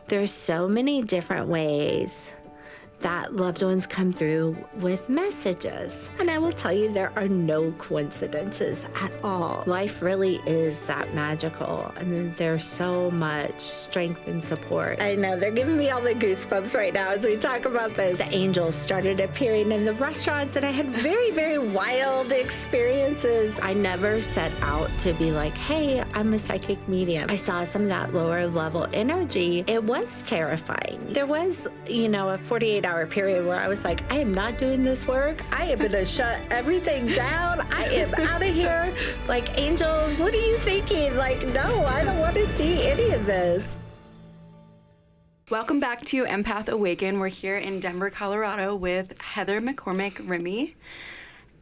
there's so many different ways that loved ones come through with messages. And I will tell you, there are no coincidences at all. Life really is that magical, and there's so much strength and support. I know, they're giving me all the goosebumps right now as we talk about this. The angels started appearing in the restaurants, and I had very, very wild experiences. I never set out to be like, hey, I'm a psychic medium. I saw some of that lower level energy. It was terrifying. There was, a 48-hour period where I was like, I am not doing this work. I am going to shut everything down. I am out of here. Like, angels, what are you thinking? Like, no, I don't want to see any of this. Welcome back to Empath Awaken. We're here in Denver, Colorado with Heather McCormick Rimey.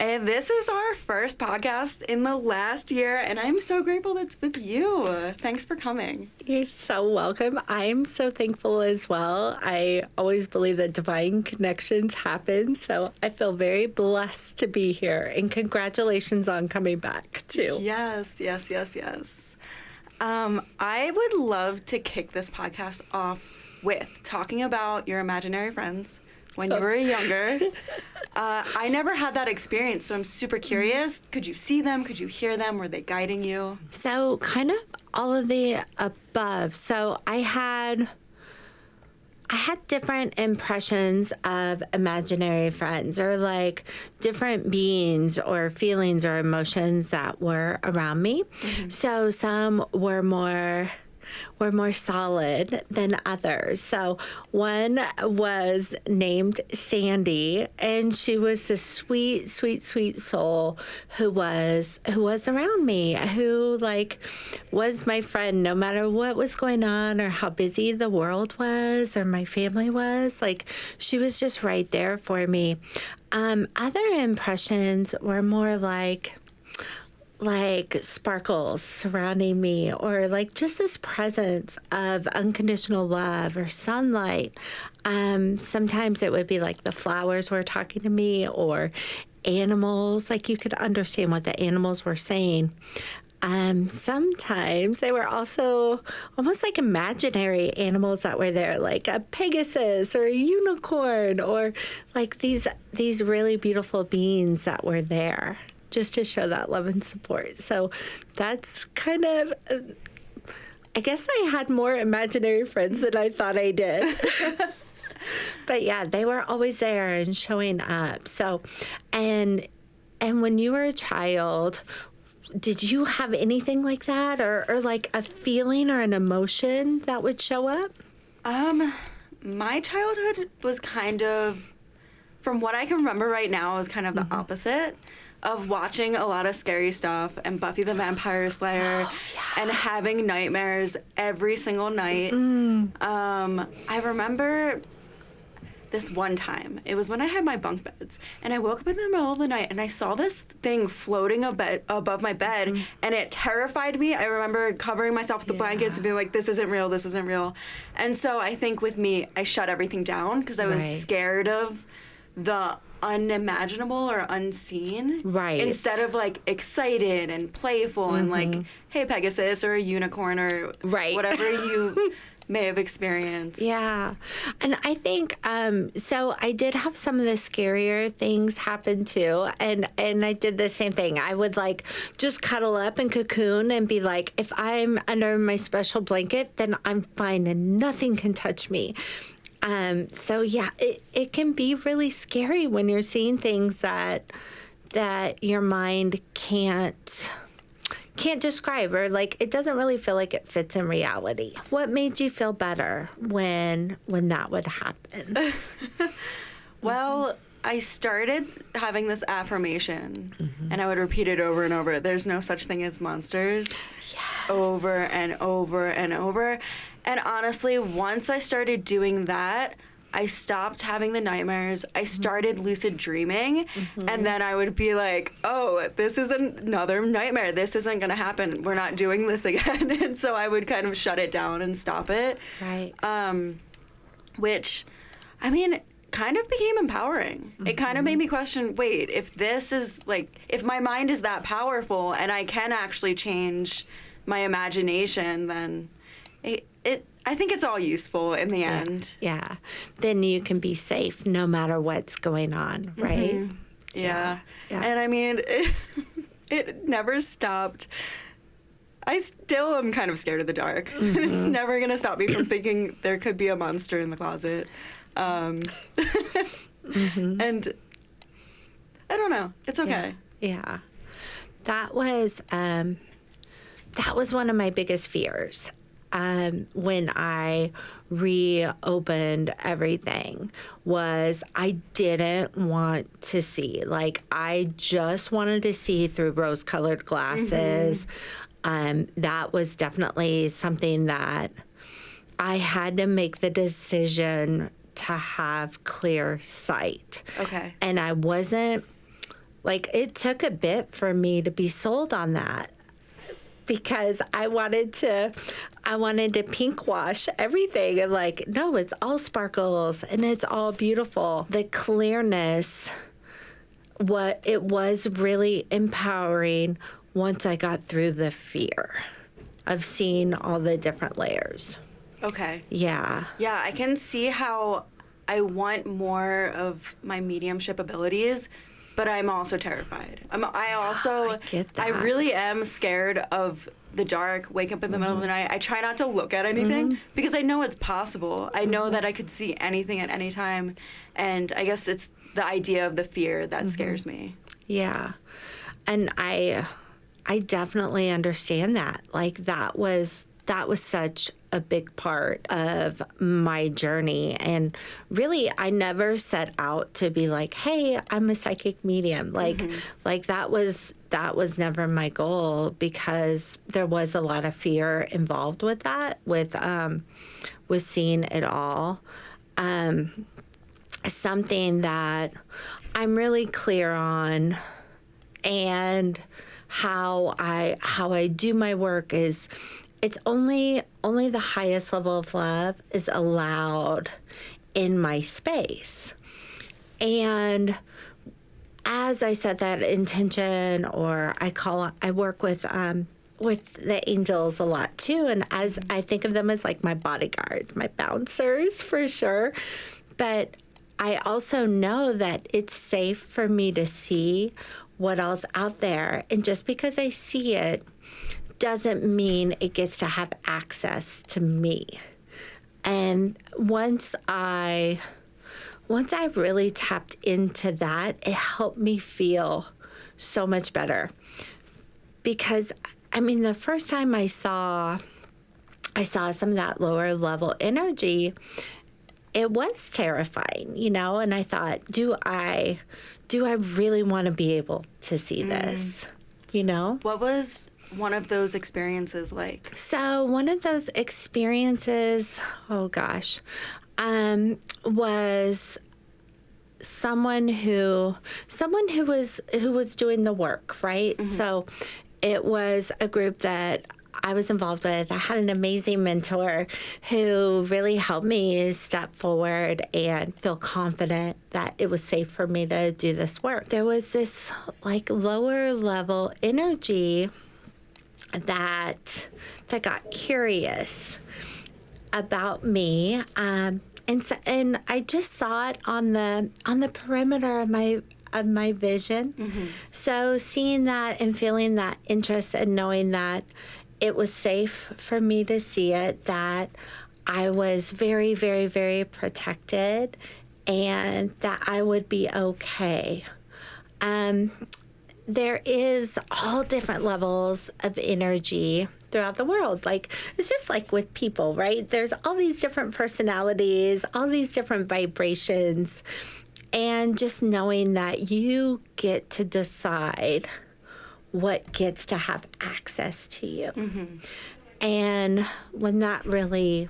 And this is our first podcast in the last year, and I'm so grateful that's with you. Thanks for coming. You're so welcome. I'm so thankful as well. I always believe that divine connections happen, so I feel very blessed to be here. And congratulations on coming back, too. Yes. I would love to kick this podcast off with talking about your imaginary friends when you were younger. I never had that experience, so I'm super curious. Could you see them? Could you hear them? Were they guiding you? So kind of all of the above. So I had different impressions of imaginary friends, or like different beings or feelings or emotions that were around me. Mm-hmm. So some were more solid than others. So one was named Sandy, and she was a sweet, sweet, sweet soul who was around me, who was my friend no matter what was going on or how busy the world was or my family was. She was just right there for me. Other impressions were more like sparkles surrounding me, or just this presence of unconditional love or sunlight. Sometimes it would be like the flowers were talking to me, or animals, you could understand what the animals were saying. Sometimes they were also almost like imaginary animals that were there, like a Pegasus or a unicorn, or these really beautiful beings that were there, just to show that love and support. So that's kind of, I guess I had more imaginary friends than I thought I did. But yeah, they were always there and showing up. So, and when you were a child, did you have anything like that, or like a feeling or an emotion that would show up? My childhood was kind of, from what I can remember right now, was kind of the opposite of watching a lot of scary stuff and Buffy the Vampire Slayer and having nightmares every single night. I remember this one time. It was when I had my bunk beds, and I woke up in the middle of the night and I saw this thing floating above my bed, and it terrified me. I remember covering myself with the blankets and being like, this isn't real, this isn't real. And so I think with me, I shut everything down because I was scared of the unimaginable or unseen, instead of excited and playful and hey, Pegasus or a unicorn or whatever you may have experienced. Yeah. And I think, so I did have some of the scarier things happen too. And I did the same thing. I would just cuddle up and cocoon and be like, if I'm under my special blanket, then I'm fine and nothing can touch me. So yeah, it can be really scary when you're seeing things that your mind can't describe, or it doesn't really feel like it fits in reality. What made you feel better when that would happen? Well, I started having this affirmation, and I would repeat it over and over. There's no such thing as monsters. Yes. Over and over and over. And honestly, once I started doing that, I stopped having the nightmares. I started lucid dreaming, and then I would be like, oh, this is another nightmare. This isn't going to happen. We're not doing this again. And so I would kind of shut it down and stop it. Right. Which, I mean, kind of became empowering. It kind of made me question, wait, if this is if my mind is that powerful and I can actually change my imagination, then I think it's all useful in the end. Yeah. Then you can be safe no matter what's going on, right? Mm-hmm. Yeah. And I mean, it never stopped. I still am kind of scared of the dark. Mm-hmm. It's never going to stop me from thinking there could be a monster in the closet. Mm-hmm. And I don't know. It's okay. Yeah. That was one of my biggest fears. When I reopened everything, was I didn't want to see. Like, I just wanted to see through rose-colored glasses. That was definitely something that I had to make the decision to have clear sight. Okay. And I wasn't, like, it took a bit for me to be sold on that. Because I wanted to pink wash everything and like, no, it's all sparkles and it's all beautiful. The clearness, it was really empowering once I got through the fear of seeing all the different layers. Okay. Yeah. Yeah, I can see how I want more of my mediumship abilities, but I'm also terrified. I get that. I really am scared of the dark, wake up in the middle of the night. I try not to look at anything because I know it's possible. I know that I could see anything at any time. And I guess it's the idea of the fear that scares me. Yeah. And I definitely understand that. Like, that was such a big part of my journey. And really, I never set out to be like, hey, I'm a psychic medium. Like that was never my goal, because there was a lot of fear involved with that, with seeing it all. Something that I'm really clear on, and how I do my work is, it's only the highest level of love is allowed in my space. And as I set that intention, or I work with the angels a lot too, and as I think of them as like my bodyguards, my bouncers for sure. But I also know that it's safe for me to see what else out there, and just because I see it doesn't mean it gets to have access to me. And once I really tapped into that, it helped me feel so much better. Because, I mean, the first time I saw some of that lower level energy, it was terrifying, and I thought, do I really want to be able to see this, What was one of those experiences like? So one of those experiences, was someone who was doing the work, right? So it was a group that I was involved with. I had an amazing mentor who really helped me step forward and feel confident that it was safe for me to do this work. There was this like lower level energy that got curious about me, and I just saw it on the perimeter of my vision. So seeing that and feeling that interest and knowing that it was safe for me to see it, that I was very, very, very protected, and that I would be okay. There is all different levels of energy throughout the world. Like, it's just like with people, right? There's all these different personalities, all these different vibrations, and just knowing that you get to decide what gets to have access to you. And when that really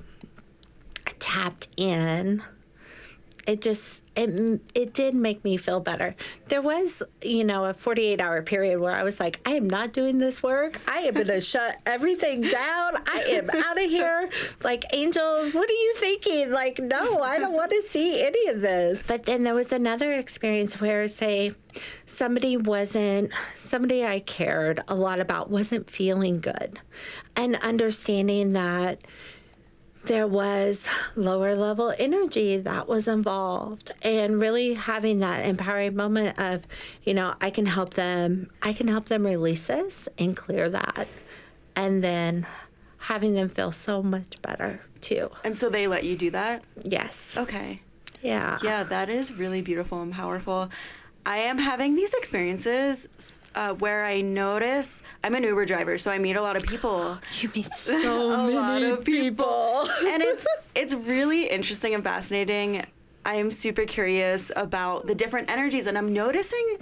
tapped in, it did make me feel better. There was, a 48-hour period where I was like, I am not doing this work. I am going to shut everything down. I am out of here. Like, angels, what are you thinking? Like, no, I don't want to see any of this. But then there was another experience where, say, somebody I cared a lot about wasn't feeling good. And understanding that there was lower level energy that was involved, and really having that empowering moment of, I can help them release this and clear that, and then having them feel so much better too. And so they let you do that? Yes. Okay. Yeah. Yeah, that is really beautiful and powerful. I am having these experiences where I notice I'm an Uber driver, so I meet a lot of people. You meet so many people. And it's really interesting and fascinating. I am super curious about the different energies, and I'm noticing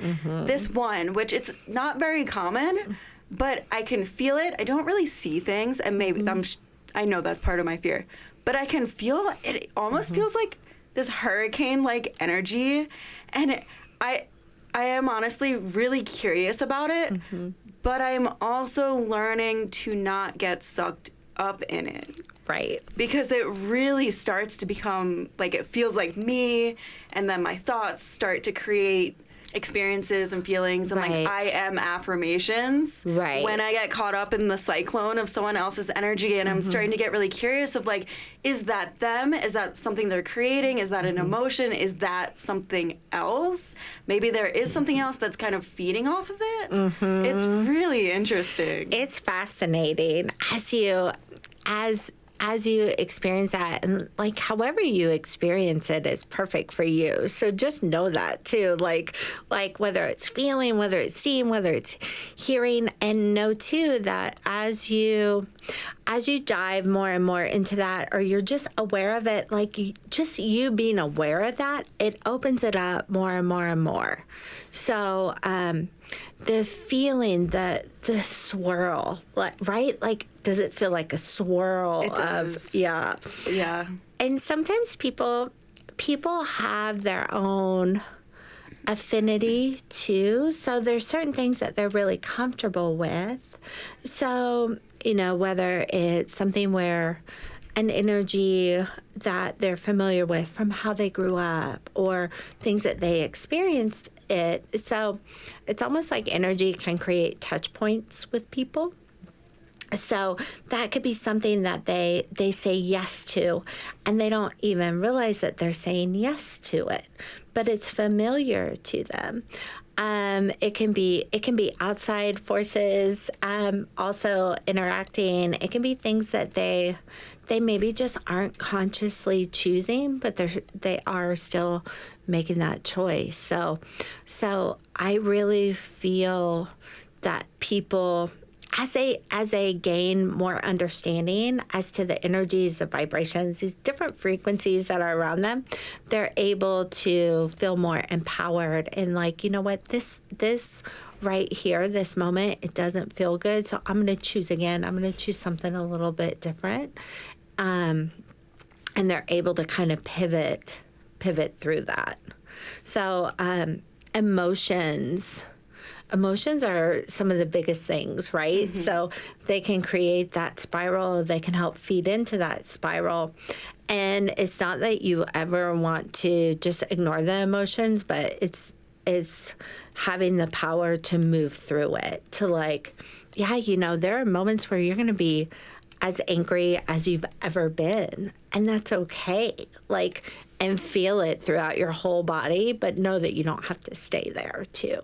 this one, which it's not very common, but I can feel it. I don't really see things, and maybe I know that's part of my fear, but I can feel it. It almost feels like this hurricane-like energy, and I am honestly really curious about it, but I'm also learning to not get sucked up in it. Right. Because it really starts to become like, it feels like me, and then my thoughts start to create experiences and feelings and like I am affirmations when I get caught up in the cyclone of someone else's energy, and I'm starting to get really curious of like, is that them? Is that something they're creating? Is that an emotion? Is that something else? Maybe there is something else that's kind of feeding off of it. It's really interesting. It's fascinating as you experience that, and like however you experience it is perfect for you. So just know that too, like whether it's feeling, whether it's seeing, whether it's hearing, and know too that as you dive more and more into that, or you're just aware of it, like you being aware of that, it opens it up more and more and more. So the feeling, the swirl, right? Like, does it feel like a swirl of, yeah. And sometimes people have their own affinity too. So there's certain things that they're really comfortable with. So, whether it's something where an energy that they're familiar with from how they grew up, or things that they experienced it. So it's almost like energy can create touch points with people. So that could be something that they say yes to, and they don't even realize that they're saying yes to it, but it's familiar to them. It can be outside forces, also interacting. It can be things that they maybe just aren't consciously choosing, but they are still making that choice. So I really feel that people, as they gain more understanding as to the energies, the vibrations, these different frequencies that are around them, they're able to feel more empowered and like, you know what, this right here, this moment, it doesn't feel good, so I'm going to choose again. I'm going to choose something a little bit different. And they're able to kind of pivot through that. So emotions are some of the biggest things, right? So they can create that spiral. They can help feed into that spiral. And it's not that you ever want to just ignore the emotions, but it's having the power to move through it, to like, there are moments where you're going to be as angry as you've ever been, and that's okay. Like, and feel it throughout your whole body, but know that you don't have to stay there too.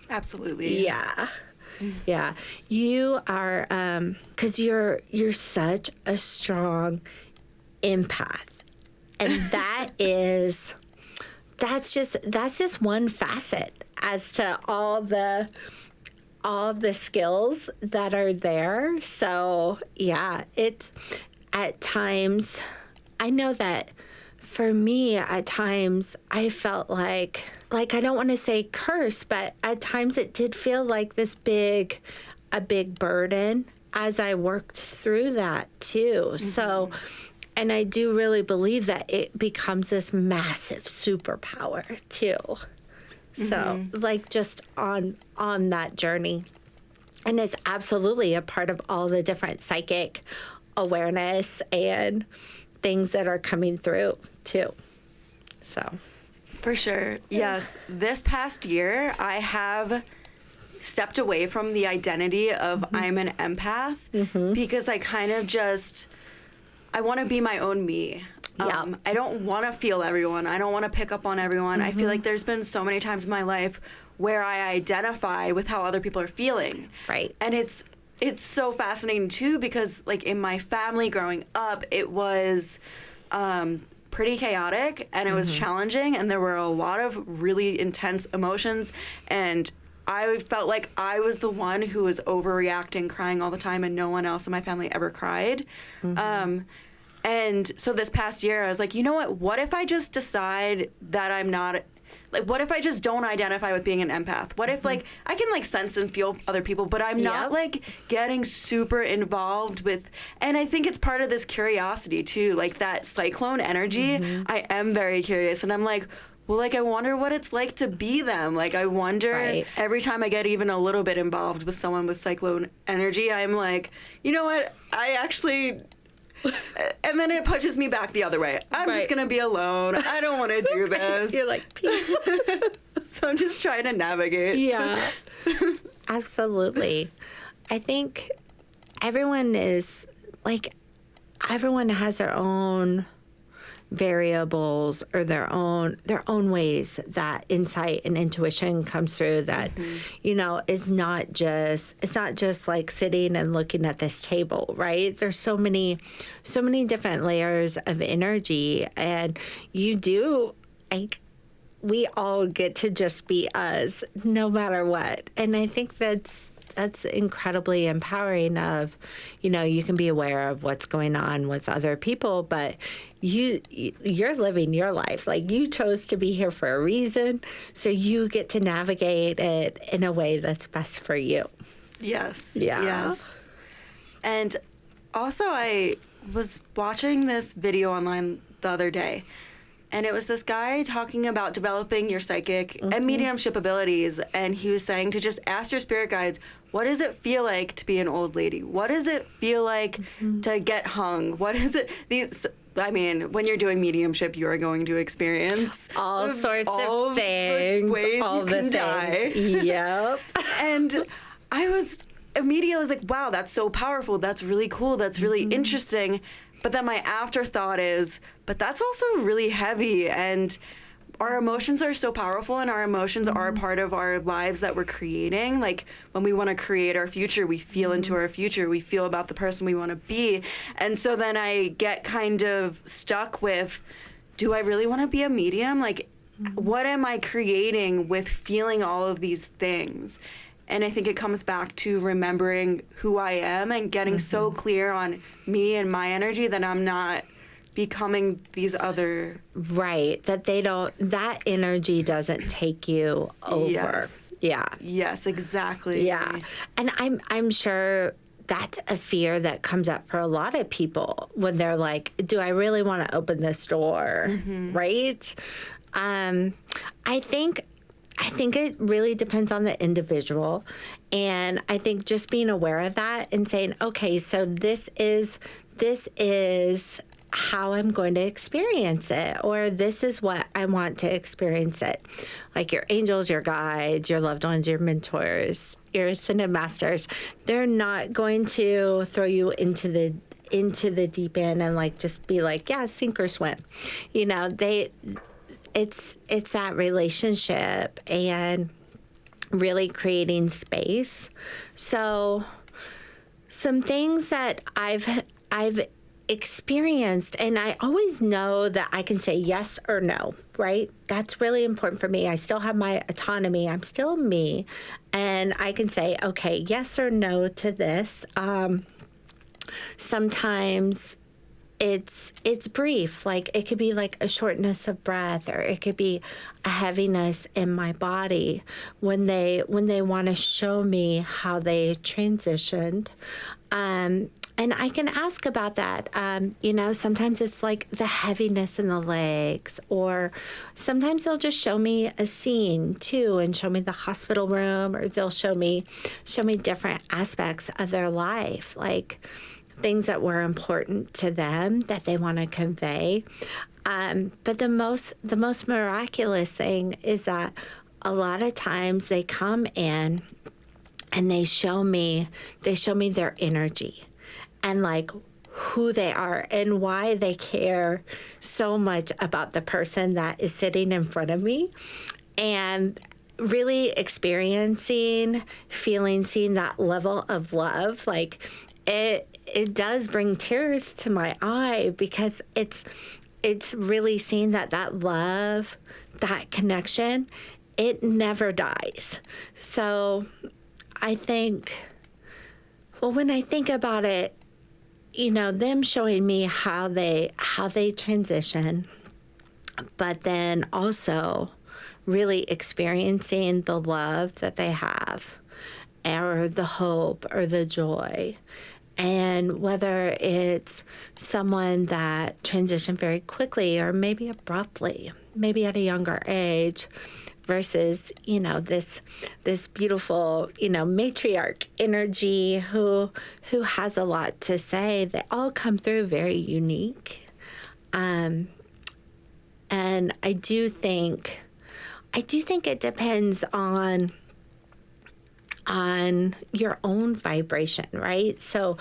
Absolutely. Yeah. You are, 'cause you're such a strong empath, and that's just one facet as to all the skills that are there. So yeah, it's at times, I know that for me, at times I felt like I don't want to say curse, but at times it did feel like a big burden as I worked through that too. So, and I do really believe that it becomes this massive superpower too. So like just on that journey. And it's absolutely a part of all the different psychic awareness and things that are coming through too. So. For sure. Yes. This past year, I have stepped away from the identity of I'm an empath because I kind of just, I want to be my own me. I don't want to feel everyone. I don't want to pick up on everyone. I feel like there's been so many times in my life where I identify with how other people are feeling. Right. And it's so fascinating too, because like in my family growing up, it was pretty chaotic and it was challenging, and there were a lot of really intense emotions, and I felt like I was the one who was overreacting, crying all the time, and no one else in my family ever cried. And so this past year, I was like, you know what if I just decide that I'm not, like, what if I just don't identify with being an empath? What if, like, I can, like, sense and feel other people, but I'm not, like, getting super involved with, and I think it's part of this curiosity, too, like, that cyclone energy. I am very curious, and I'm like, well, like, I wonder what it's like to be them. Like, I wonder, every time I get even a little bit involved with someone with cyclone energy, I'm like, you know what, I actually... And then it pushes me back the other way. I'm just going to be alone. I don't want to do this. You're like, peace. So I'm just trying to navigate. Yeah. Absolutely. I think everyone has their own variables or their own ways that insight and intuition comes through that it's not just like sitting and looking at this table, right? There's so many different layers of energy, and we all get to just be us no matter what. And I think that's incredibly empowering of, you can be aware of what's going on with other people, but you're living your life. Like, you chose to be here for a reason, so you get to navigate it in a way that's best for you. Yes. Yeah. Yes. And also, I was watching this video online the other day, and it was this guy talking about developing your psychic and mediumship abilities. And he was saying to just ask your spirit guides, what does it feel like to be an old lady? What does it feel like to get hung? What is it? When you're doing mediumship, you are going to experience all sorts of things. Ways all you can die. Yep. And I was like, wow, that's so powerful. That's really cool. That's really interesting. But then my afterthought is, but that's also really heavy, and our emotions are so powerful, and our emotions are part of our lives that we're creating. Like, when we want to create our future, we feel into our future. We feel about the person we want to be. And so then I get kind of stuck with, do I really want to be a medium? Like, what am I creating with feeling all of these things? And I think it comes back to remembering who I am and getting so clear on me and my energy that I'm not becoming these other... Right. That energy doesn't take you over. Yes. Yeah. Yes, exactly. Yeah. And I'm sure that's a fear that comes up for a lot of people when they're like, do I really want to open this door? Right? I think it really depends on the individual. And I think just being aware of that and saying, okay, so this is how I'm going to experience it, or this is what I want to experience it. Like your angels, your guides, your loved ones, your mentors, your ascended masters, they're not going to throw you into the deep end and like just be like, yeah, sink or swim. It's that relationship and really creating space. So some things that I've experienced, and I always know that I can say yes or no, right? That's really important for me. I still have my autonomy. I'm still me. And I can say, okay, yes or no to this. Sometimes it's brief. Like, it could be like a shortness of breath, or it could be a heaviness in my body when they want to show me how they transitioned. And I can ask about that. Sometimes it's like the heaviness in the legs, or sometimes they'll just show me a scene too and show me the hospital room, or they'll show me different aspects of their life, like things that were important to them that they want to convey. But the most miraculous thing is that a lot of times they come in and they show me their energy. And like who they are and why they care so much about the person that is sitting in front of me, and really experiencing, feeling, seeing that level of love. Like it does bring tears to my eye, because it's really seeing that love, that connection, it never dies. So I think, well, when I think about it, them showing me how they transition, but then also really experiencing the love that they have, or the hope or the joy. And whether it's someone that transitioned very quickly or maybe abruptly, maybe at a younger age, versus, this beautiful, matriarch energy who has a lot to say. They all come through very unique. And I do think it depends on your own vibration, right? So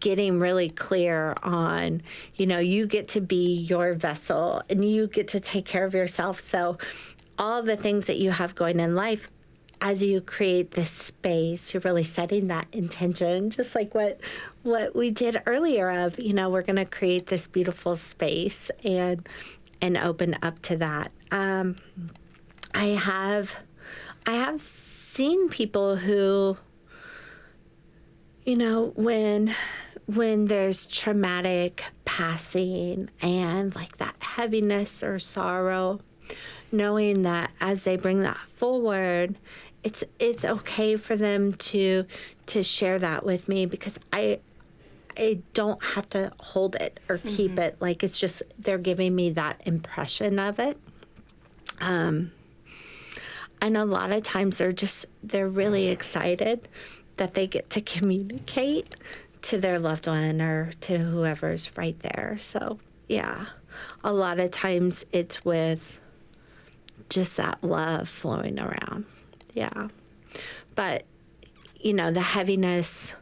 getting really clear on, you get to be your vessel and you get to take care of yourself. So all the things that you have going in life, as you create this space, you're really setting that intention, just like what we did earlier of, we're going to create this beautiful space and open up to that. I have seen people who, when there's traumatic passing and like that heaviness or sorrow, knowing that as they bring that forward, it's okay for them to share that with me, because I don't have to hold it or keep it. Like, it's just, they're giving me that impression of it. And a lot of times they're really excited that they get to communicate to their loved one or to whoever's right there. So, yeah, a lot of times it's with just that love flowing around. Yeah. But, the heaviness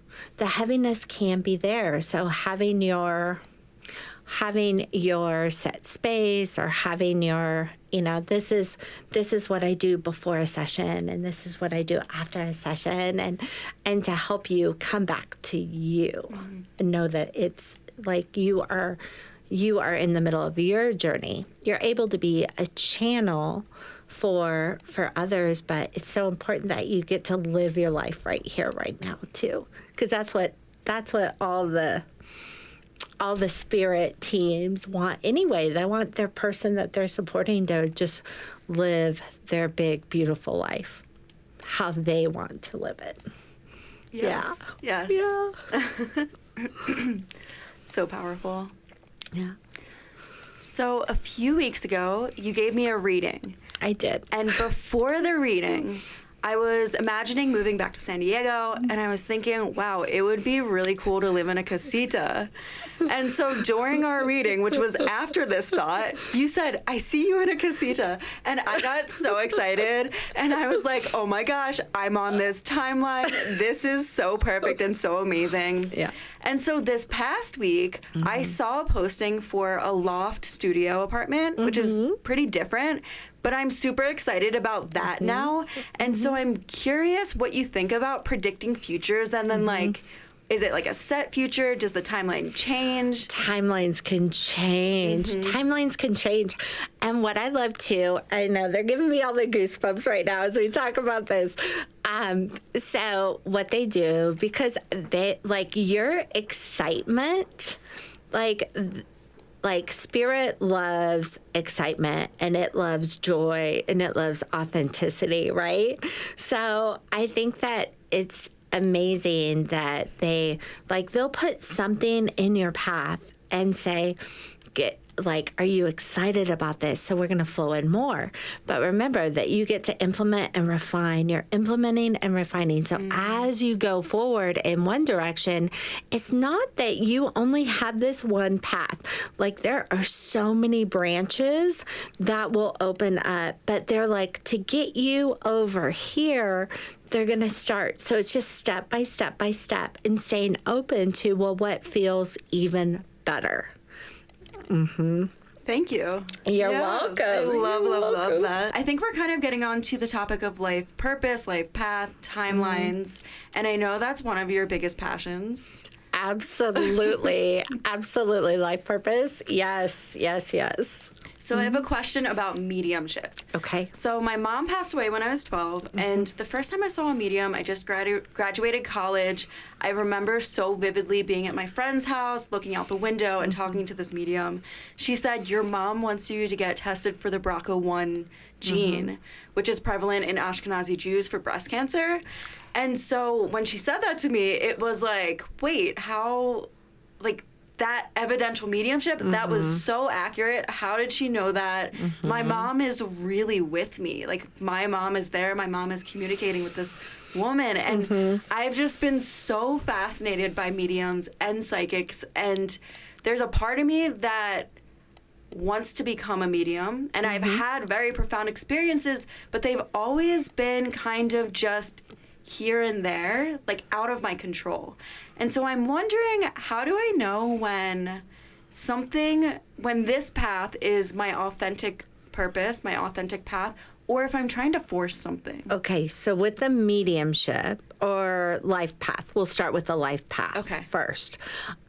can be there. So having your set space, or having your, this is what I do before a session, and this is what I do after a session, and to help you come back to you and know that it's like you are in the middle of your journey. You're able to be a channel for others, but it's so important that you get to live your life right here, right now too, because that's what all the spirit teams want anyway. They want their person that they're supporting to just live their big, beautiful life, how they want to live it. Yes. Yeah. Yes. Yeah. So powerful. Yeah. So a few weeks ago, you gave me a reading. I did. And before the reading, I was imagining moving back to San Diego, and I was thinking, wow, it would be really cool to live in a casita. And so during our reading, which was after this thought, you said, I see you in a casita. And I got so excited, and I was like, oh my gosh, I'm on this timeline. This is so perfect and so amazing. Yeah. And so this past week, I saw a posting for a loft studio apartment, which is pretty different, but I'm super excited about that now. And so I'm curious what you think about predicting futures, and then like, is it like a set future? Does the timeline change? Timelines can change. Timelines can change. And what I love too, I know they're giving me all the goosebumps right now as we talk about this. So what they do, because they like your excitement, like spirit loves excitement, and it loves joy, and it loves authenticity, right? So I think that it's amazing that they'll put something in your path and say, like, are you excited about this? So we're going to flow in more. But remember that you get to implement and refine. You're implementing and refining. So as you go forward in one direction, it's not that you only have this one path. Like, there are so many branches that will open up, but they're like, to get you over here, they're going to start. So it's just step by step by step, and staying open to, well, what feels even better. Thank you. You're welcome. I love that. I think we're kind of getting on to the topic of life purpose, life path, timelines. And I know that's one of your biggest passions. Absolutely. Absolutely. Life purpose. Yes. So I have a question about mediumship. Okay. So my mom passed away when I was 12, and the first time I saw a medium, I just graduated college. I remember so vividly being at my friend's house, looking out the window and talking to this medium. She said, your mom wants you to get tested for the BRCA1 gene, which is prevalent in Ashkenazi Jews for breast cancer. And so when she said that to me, it was like, wait, how, like, that evidential mediumship, that was so accurate. How did she know that? My mom is really with me. Like, my mom is there. My mom is communicating with this woman. And I've just been so fascinated by mediums and psychics. And there's a part of me that wants to become a medium. And I've had very profound experiences, but they've always been kind of just here and there, like out of my control. And so I'm wondering, how do I know when this path is my authentic purpose, my authentic path, or if I'm trying to force something? Okay, so with the mediumship or life path, we'll start with the life path first.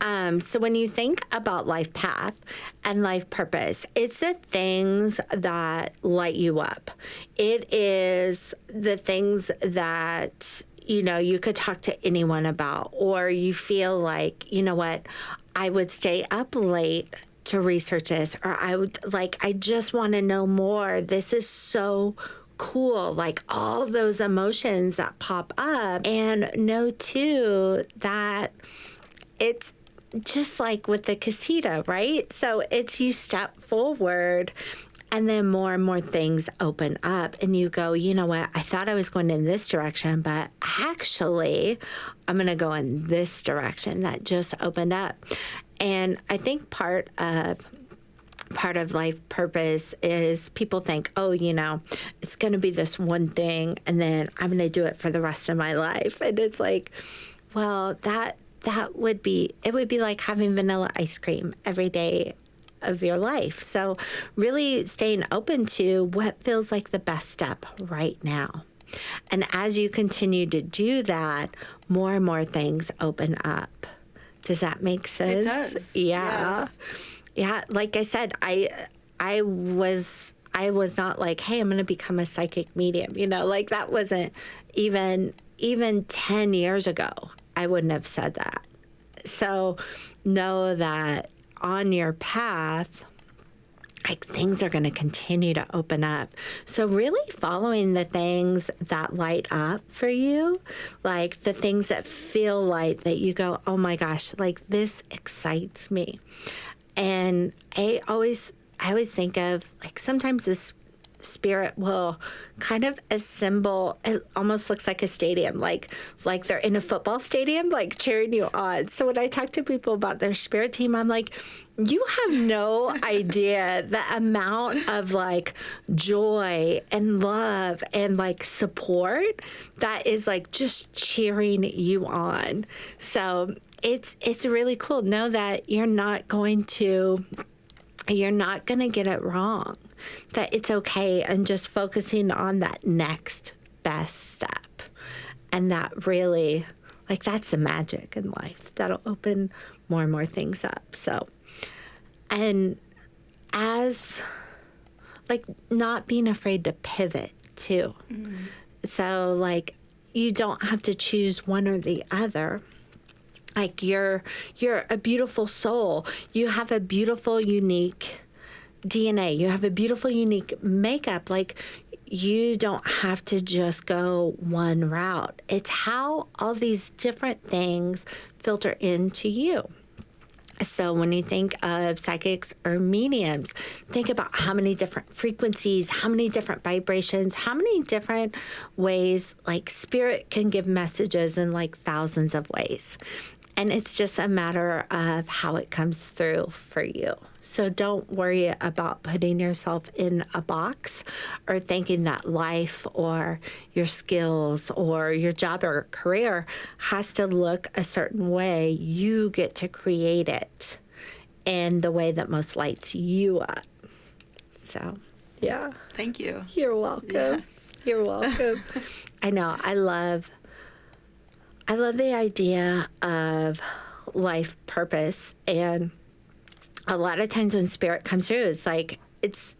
So when you think about life path and life purpose, it's the things that light you up. It is the things that, you know, you could talk to anyone about, or you feel like, you know what, I would stay up late to research this, or I just want to know more. This is so cool. Like, all those emotions that pop up. And know too that it's just like with the casita, right? So it's, you step forward and then more and more things open up, and you go, you know what, I thought I was going in this direction, but actually I'm going to go in this direction. That just opened up. And I think part of life purpose is people think, oh, you know, it's going to be this one thing, and then I'm going to do it for the rest of my life. And it's like, well, it would be like having vanilla ice cream every day of your life. So really staying open to what feels like the best step right now. And as you continue to do that, more and more things open up. Does that make sense? It does. Yeah. Yes. Yeah. Like I said, I was not like, hey, I'm going to become a psychic medium. You know, like, that wasn't even 10 years ago, I wouldn't have said that. So know that on your path, like, things are going to continue to open up. So really following the things that light up for you, like the things that feel light, that you go, oh my gosh, like, this excites me. And I always think of, like, sometimes this spirit will kind of assemble, it almost looks like a stadium, like they're in a football stadium, like, cheering you on. So when I talk to people about their spirit team, I'm like, you have no idea the amount of, like, joy and love and, like, support that is, like, just cheering you on. So it's really cool. Know that you're not going to get it wrong, that it's okay, and just focusing on that next best step. And that really, like, that's the magic in life. That'll open more and more things up. So, and as, like, not being afraid to pivot too. So, like, you don't have to choose one or the other. Like, you're a beautiful soul. You have a beautiful, unique DNA. You have a beautiful, unique makeup. Like, you don't have to just go one route. It's how all these different things filter into you. So when you think of psychics or mediums, think about how many different frequencies, how many different vibrations, how many different ways, like spirit can give messages in like thousands of ways. And it's just a matter of how it comes through for you. So don't worry about putting yourself in a box or thinking that life or your skills or your job or career has to look a certain way. You get to create it in the way that most lights you up. So, yeah. Thank you. You're welcome. Yes. You're welcome. I know. I love the idea of life purpose, and a lot of times when spirit comes through, it's like it's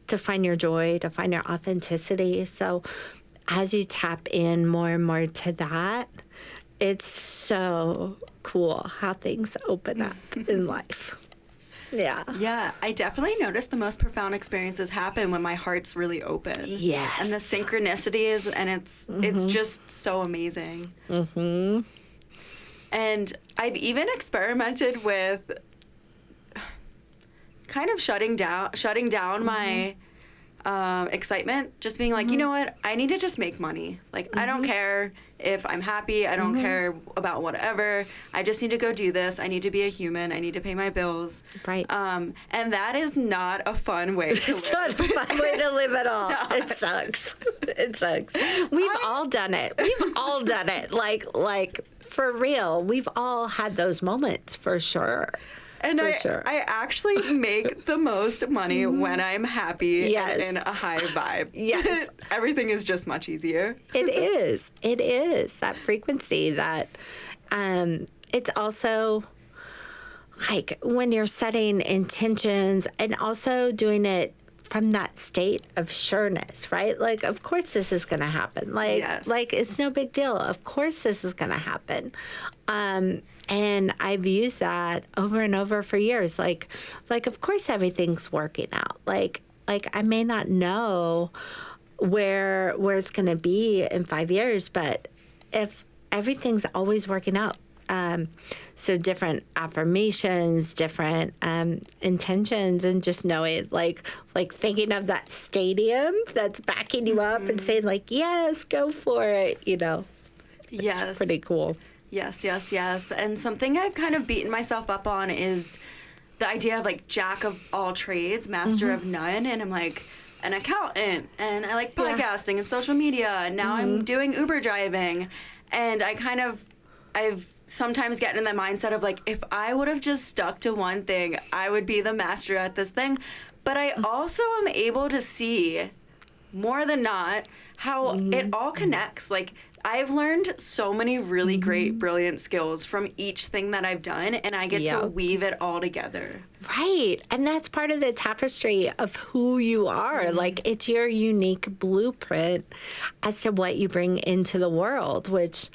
to find your joy, to find your authenticity. So as you tap in more and more to that, it's so cool how things open up in life. Yeah. Yeah, I definitely noticed the most profound experiences happen when my heart's really open. Yes. And the synchronicities, and it's just so amazing. Mm-hmm. And I've even experimented with kind of shutting down my excitement, just being like, you know what, I need to just make money. Like, I don't care if I'm happy. I don't care about whatever. I just need to go do this. I need to be a human. I need to pay my bills. Right. And that is not a fun way to live. It's not a fun way to live at all. not. It sucks. It sucks. We've all done it. We've all done it. Like for real. We've all had those moments for sure. And sure. I actually make the most money when I'm happy Yes. and in a high vibe. Yes. Everything is just much easier. It is. It is that frequency that it's also like when you're setting intentions and also doing it from that state of sureness, right? Like, of course this is going to happen. Like, Yes. like it's no big deal. Of course this is going to happen. And I've used that over and over for years. Like, of course everything's working out. Like I may not know where it's going to be in 5 years, but if everything's always working out. So different affirmations, different intentions, and just knowing, like thinking of that stadium that's backing you up and saying, like, yes, go for it, you know. Yes. It's pretty cool. Yes, yes, yes. And something I've kind of beaten myself up on is the idea of like jack of all trades, master of none. And I'm like an accountant, and I like podcasting and social media, and now I'm doing Uber driving. And I've sometimes get in the mindset of like, if I would have just stuck to one thing, I would be the master at this thing. But I also am able to see more than not how it all connects. Like, I've learned so many really great, brilliant skills from each thing that I've done, and I get to weave it all together. Right. And that's part of the tapestry of who you are. Like, it's your unique blueprint as to what you bring into the world, which,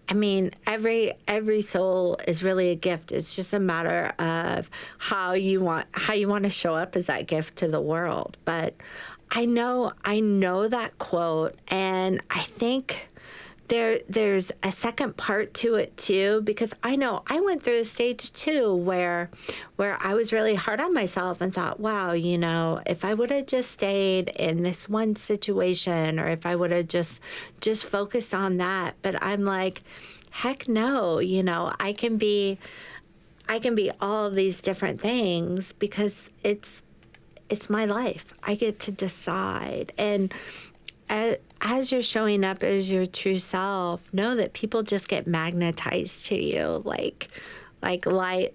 I mean, every soul is really a gift. It's just a matter of how you want to show up as that gift to the world. But I know that quote, and I think there's a second part to it too, because I know I went through a stage too where I was really hard on myself and thought, wow, you know, if I would have just stayed in this one situation, or if I would have just focused on that. But I'm like, heck no, you know, I can be all of these different things because it's my life. I get to decide. And as you're showing up as your true self, know that people just get magnetized to you. Like light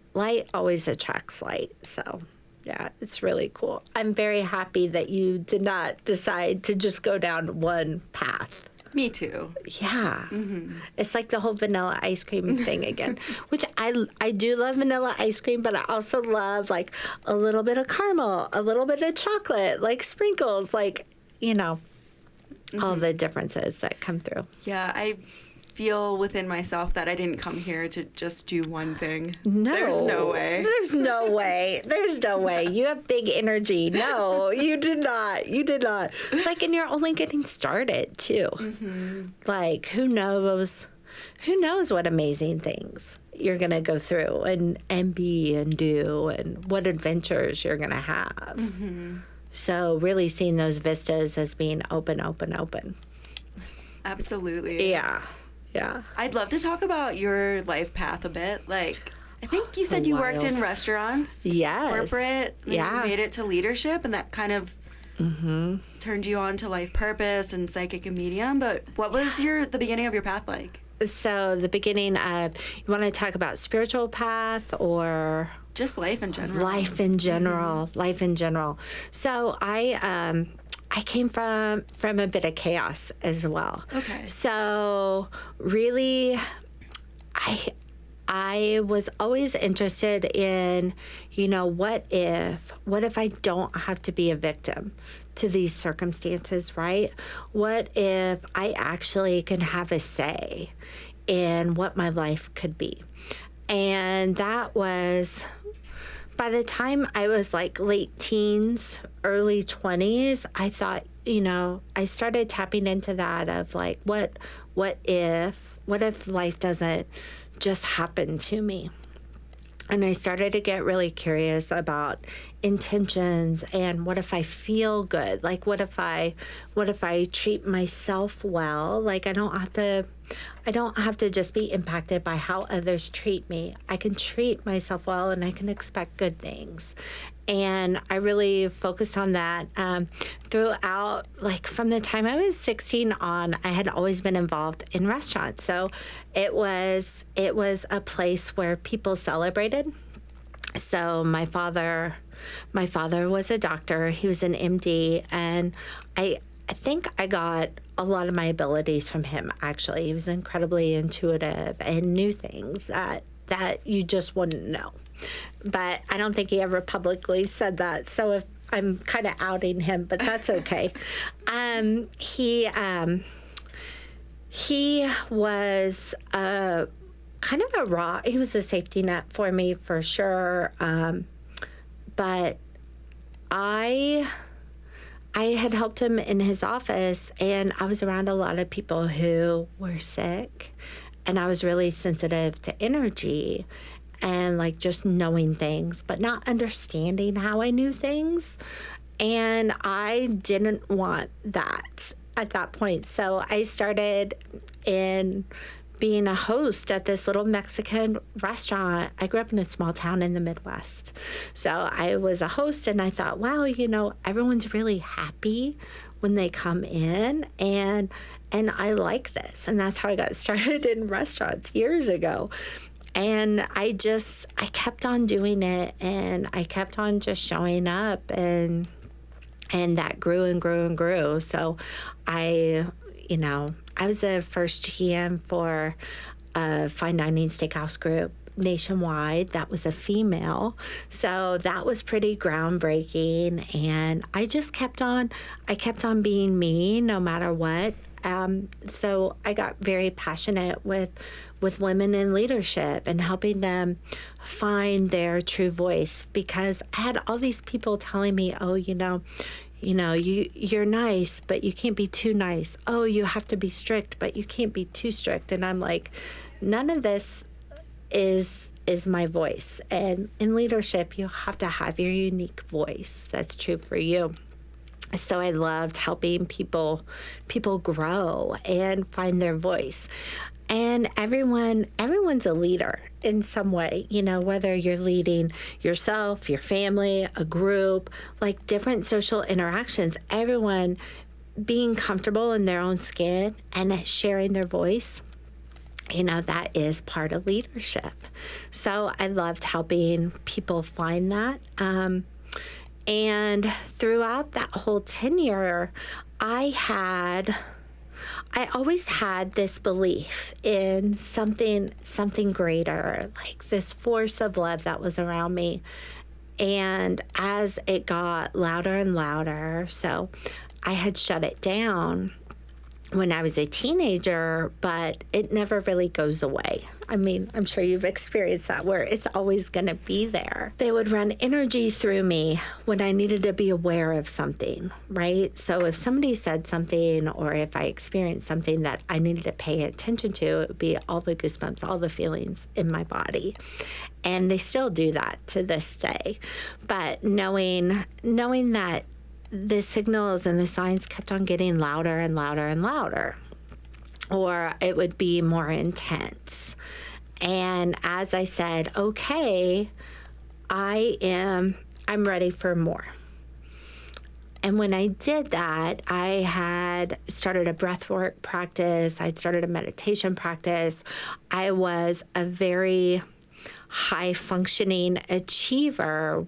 always attracts light. So yeah, it's really cool. I'm very happy that you did not decide to just go down one path. Me too. Yeah. It's like the whole vanilla ice cream thing again, which I do love vanilla ice cream, but I also love like a little bit of caramel, a little bit of chocolate, like sprinkles, like, you know, all the differences that come through. Yeah, I feel within myself that I didn't come here to just do one thing. No. There's no way. There's no way. There's no way. You have big energy. No, you did not. You did not. Like, and you're only getting started, too. Like, who knows? Who knows what amazing things you're going to go through and be and do and what adventures you're going to have. Mm-hmm. So really seeing those vistas as being open. Absolutely. Yeah. I'd love to talk about your life path a bit. Like, I think you So said you wild. worked in restaurants. Yes. Corporate. And Yeah. you made it to leadership, and that kind of turned you on to life purpose and psychic and medium. But what was the beginning of your path like? So the beginning of, you want to talk about spiritual path or just life in general? Life in general. So I came from a bit of chaos as well. Okay. So really, I was always interested in, what if I don't have to be a victim to these circumstances, right? What if I actually can have a say in what my life could be? And that was, by the time I was like late teens, early 20s, I thought, I started tapping into that of like, what if life doesn't just happen to me? And I started to get really curious about intentions and what if I feel good? Like what if I treat myself well? Like I don't have to just be impacted by how others treat me. I can treat myself well and I can expect good things. And I really focused on that throughout, like from the time I was 16 on, I had always been involved in restaurants. So it was a place where people celebrated. So my father was a doctor. He was an MD, and I think I got a lot of my abilities from him, actually. He was incredibly intuitive and knew things that you just wouldn't know. But I don't think he ever publicly said that. So if I'm kind of outing him, but that's okay. He was kind of a rock. He was a safety net for me for sure. But I had helped him in his office, and I was around a lot of people who were sick, and I was really sensitive to energy and like just knowing things, but not understanding how I knew things. And I didn't want that at that point. So I started in being a host at this little Mexican restaurant. I grew up in a small town in the Midwest. So I was a host, and I thought, wow, everyone's really happy when they come in, and I like this. And that's how I got started in restaurants years ago. And I kept on doing it, and I kept on just showing up, and that grew and grew and grew. So I was a first GM for a fine dining steakhouse group nationwide. That was a female. So that was pretty groundbreaking. And I just kept on being me no matter what. So I got very passionate with women in leadership and helping them find their true voice, because I had all these people telling me, oh, you're nice, but you can't be too nice. Oh, you have to be strict, but you can't be too strict. And I'm like, none of this is my voice. And in leadership, you have to have your unique voice that's true for you. So I loved helping people grow and find their voice. And everyone's a leader in some way, whether you're leading yourself, your family, a group, like different social interactions, everyone being comfortable in their own skin and sharing their voice, that is part of leadership. So I loved helping people find that. And throughout that whole tenure, I always had this belief in something greater, like this force of love that was around me. And as it got louder and louder, so I had shut it down. when I was a teenager, but it never really goes away. I mean, I'm sure you've experienced that where it's always going to be there. They would run energy through me when I needed to be aware of something, right? So if somebody said something or if I experienced something that I needed to pay attention to, it would be all the goosebumps, all the feelings in my body. And they still do that to this day. But knowing that the signals and the signs kept on getting louder and louder and louder, or it would be more intense. And as I said, okay, I'm ready for more. And when I did that, I had started a breathwork practice. I'd started a meditation practice. I was a very high functioning achiever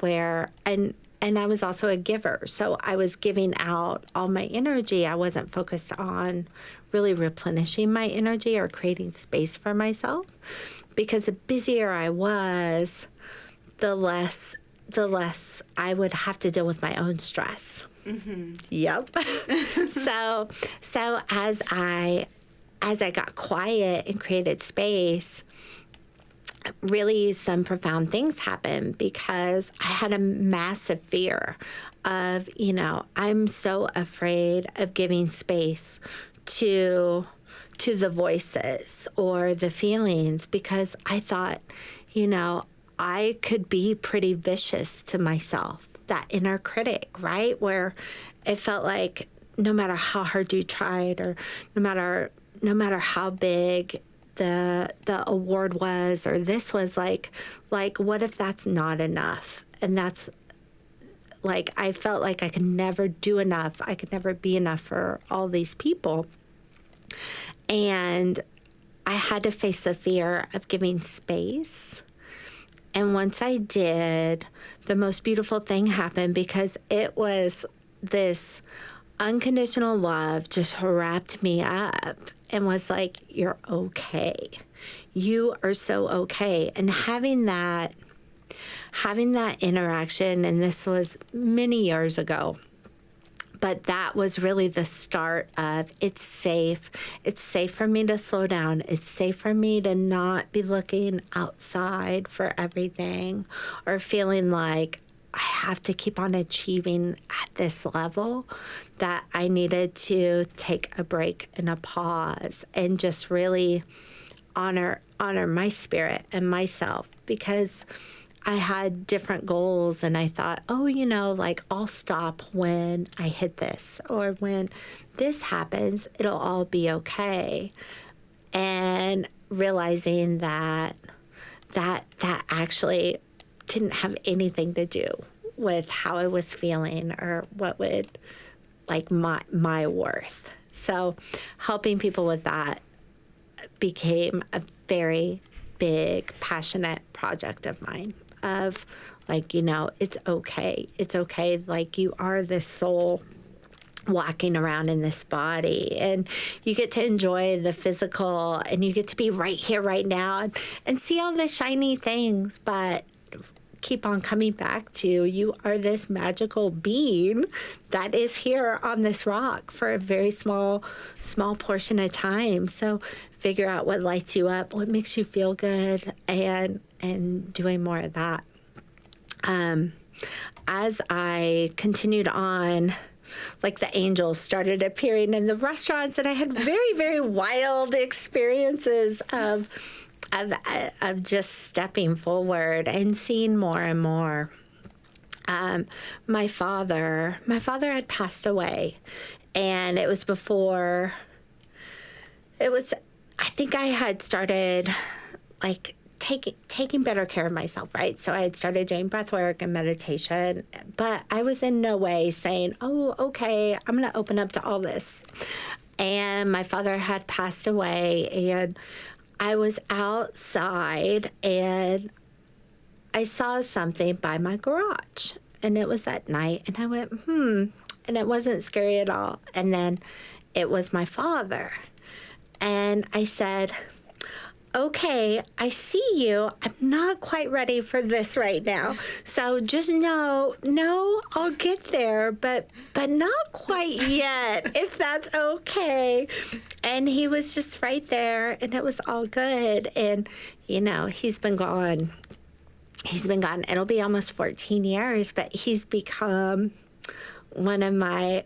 and I was also a giver. So I was giving out all my energy. I wasn't focused on really replenishing my energy or creating space for myself, because the busier I was, the less I would have to deal with my own stress. Mm-hmm. Yep. so as I got quiet and created space, really some profound things happened, because I had a massive fear of, I'm so afraid of giving space to the voices or the feelings, because I thought, I could be pretty vicious to myself, that inner critic, right? Where it felt like no matter how hard you tried, or no matter how big the award was, or this was like what if that's not enough? And that's like, I felt like I could never do enough. I could never be enough for all these people. And I had to face the fear of giving space. And once I did, the most beautiful thing happened, because it was this unconditional love just wrapped me up and was like, you're okay. You are so okay. And having that interaction, and this was many years ago, but that was really the start of, it's safe. It's safe for me to slow down. It's safe for me to not be looking outside for everything, or feeling like I have to keep on achieving at this level, that I needed to take a break and a pause and just really honor my spirit and myself, because I had different goals, and I thought, I'll stop when I hit this, or when this happens, it'll all be okay. And realizing that actually didn't have anything to do with how I was feeling or what would, like, my worth. So helping people with that became a very big, passionate project of mine, of like, it's okay. It's okay. Like, you are this soul walking around in this body, and you get to enjoy the physical, and you get to be right here, right now, and see all the shiny things, but keep on coming back to, you are this magical being that is here on this rock for a very small portion of time. So figure out what lights you up, what makes you feel good, and doing more of that. As I continued on, like, the angels started appearing in the restaurants, and I had very, very wild experiences of just stepping forward and seeing more and more. My father had passed away, and it was before. I think I had started, like, taking better care of myself, right? So I had started doing breath work and meditation, but I was in no way saying, oh, okay, I'm going to open up to all this. And my father had passed away, and I was outside, and I saw something by my garage, and it was at night, and I went, and it wasn't scary at all. And then it was my father. And I said, okay, I see you. I'm not quite ready for this right now. So just know, no, I'll get there, but not quite yet, if that's okay. And he was just right there, and it was all good. And, you know, he's been gone. It'll be almost 14 years, but he's become one of my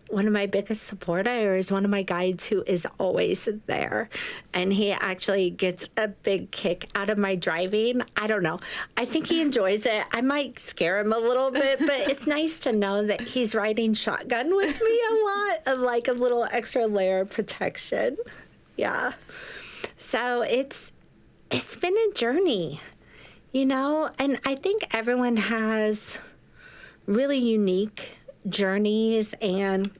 biggest supporters, one of my guides who is always there. And he actually gets a big kick out of my driving. I don't know. I think he enjoys it. I might scare him a little bit, but it's nice to know that he's riding shotgun with me a lot, of like a little extra layer of protection. Yeah. So it's been a journey, you know, and I think everyone has really unique journeys. And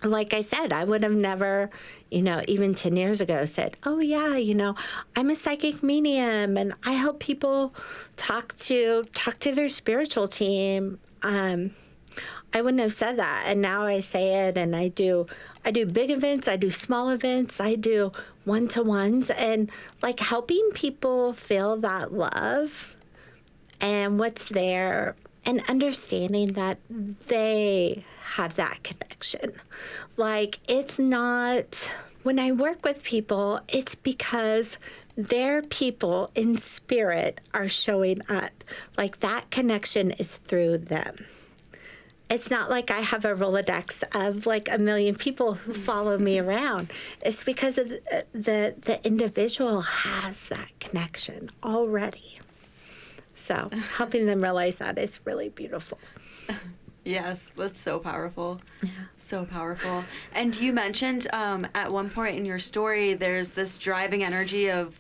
like I said, I would have never, you know, even 10 years ago said, oh yeah, you know, I'm a psychic medium and I help people talk to their spiritual team. I wouldn't have said that. And now I say it, and I do big events, I do small events, I do one-to-ones, and like helping people feel that love and what's there, and understanding that they have that connection. Like, it's not, when I work with people, it's because their people in spirit are showing up. Like, that connection is through them. It's not like I have a Rolodex of like 1 million people who follow me around. It's because of the individual has that connection already. So helping them realize that is really beautiful. Yes, that's so powerful. Yeah. So powerful. And you mentioned at one point in your story, there's this driving energy of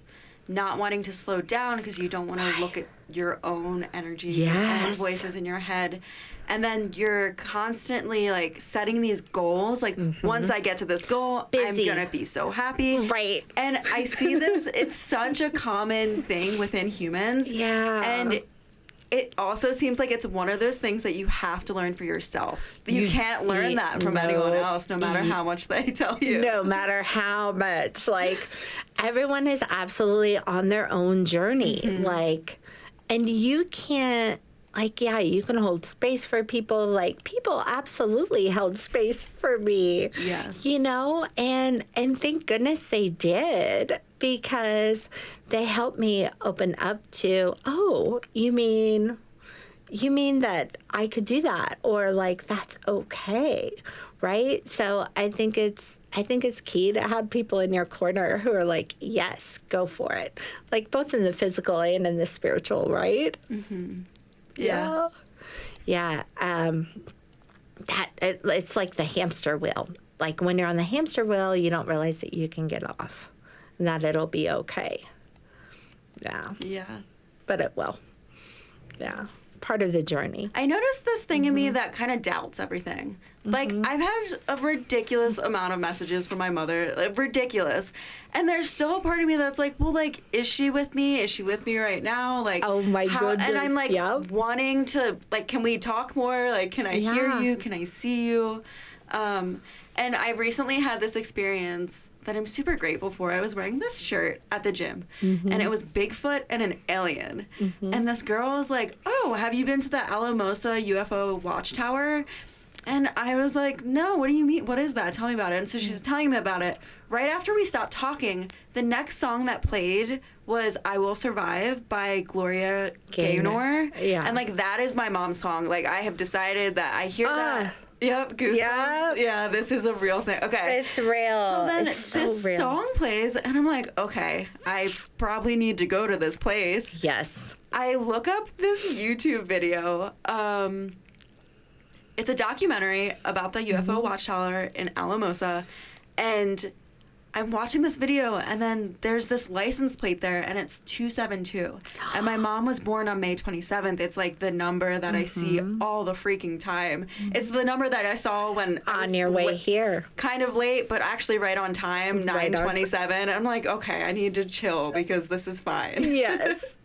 not wanting to slow down because you don't want to look at your own energy, your own voices in your head. And then you're constantly like setting these goals. Like, once I get to this goal, Busy. I'm going to be so happy. Right. And I see this, it's such a common thing within humans. Yeah. And it also seems like it's one of those things that you have to learn for yourself. You can't learn that from anyone else, no matter how much they tell you. No matter how much. Like, everyone is absolutely on their own journey. Like, and you can't, like, yeah, you can hold space for people. Like, people absolutely held space for me. Yes. You know, and thank goodness they did, because they helped me open up to, oh, you mean that I could do that, or like that's okay, right? So I think it's key to have people in your corner who are like, yes, go for it, like both in the physical and in the spiritual, right? Yeah. It's like the hamster wheel. Like, when you're on the hamster wheel, you don't realize that you can get off, and that it'll be okay. Yeah. But it will. Yeah. Part of the journey. I noticed this thing in me that kind of doubts everything. Like, I've had a ridiculous amount of messages from my mother, like, ridiculous. And there's still a part of me that's like, well, like, is she with me? Is she with me right now? Like, oh my goodness. And I'm like, wanting to, like, can we talk more? Like, can I hear you? Can I see you? And I recently had this experience that I'm super grateful for. I was wearing this shirt at the gym, and it was Bigfoot and an alien. And this girl was like, oh, have you been to the Alamosa UFO watchtower? And I was like, no, what do you mean? What is that? Tell me about it. And so she's telling me about it. Right after we stopped talking, the next song that played was I Will Survive by Gloria Gaynor. Yeah. And, like, that is my mom's song. Like, I have decided that I hear that. Yep, goosebumps. Yep. Yeah, this is a real thing. Okay. It's real. So then it's so this real. song plays, and I'm like, okay, I probably need to go to this place. Yes. I look up this YouTube video. It's a documentary about the UFO watchtower in Alamosa, and I'm watching this video, and then there's this license plate there, and it's 272. And my mom was born on May 27th. It's like the number that I see all the freaking time. It's the number that I saw when I was on your way here. Kind of late, but actually right on time, 9:27. I'm like, okay, I need to chill because this is fine. Yes.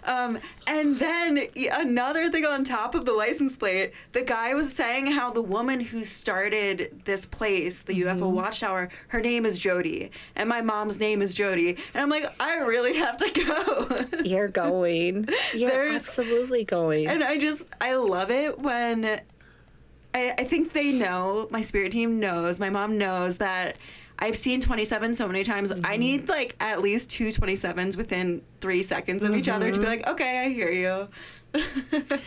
And then another thing on top of the license plate, the guy was saying how the woman who started this place, the UFO Watchtower, her name is Jody, and my mom's name is Jody. And I'm like, I really have to go. You're going. You're absolutely going. And I love it when I think they know, my spirit team knows, my mom knows that I've seen 27 so many times. I need like at least 2 27s within 3 seconds of each other to be like, okay, I hear you.